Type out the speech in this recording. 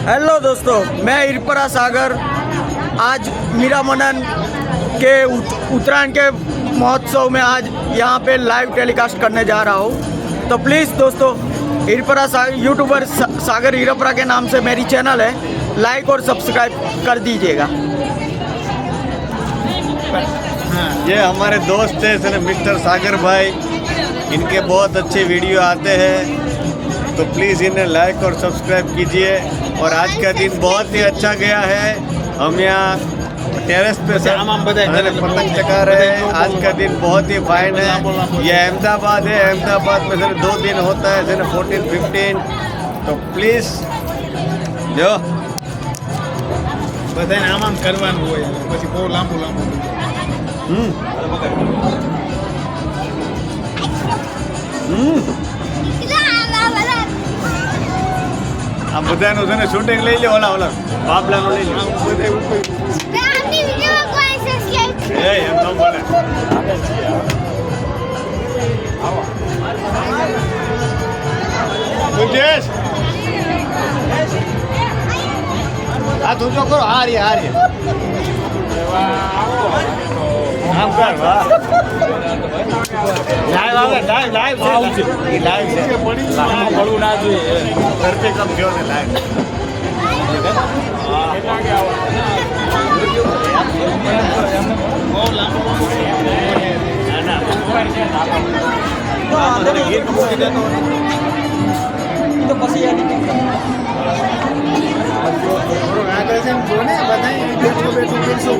Hello दोस्तों, मैं इरपरा सागर आज मीरा मनन के उत्तरायण के महोत्सव में आज यहाँ पे लाइव टेलीकास्ट करने जा रहा हूँ। तो प्लीज़ दोस्तों, इरपरा यूट्यूबर सागर इरपरा के नाम से मेरी चैनल है, लाइक और सब्सक्राइब कर दीजिएगा। ये हमारे दोस्त है मिस्टर सागर भाई, इनके बहुत अच्छे वीडियो आते हैं, तो प्लीज़ इन्हें लाइक और सब्सक्राइब कीजिए। और आज का दिन बहुत ही अच्छा गया है। हम यहाँ टेरेस पे पतंग चगा रहे हैं। आज का दिन बहुत ही फाइन है। ये अहमदाबाद है, अहमदाबाद में 2 दिन होता है 14-15। तो प्लीज़ जो બધાને આમ કરવાનું હોય પછી બહુ લાંબુ આ બધાનું છે ને શૂટિંગ લઈ લે, ઓલા બાબલાનું લઈ લે. એમ ન બોલે. મુકેશ આ તું કરો, હારી આમ કર. વાહ, લાઈવ છે. પડવું ના જોઈએ, ઘરથી કમ થયો ને લાઈવ. તો પછી આગળ છે ને જો ને બધા બેઠો બેઠો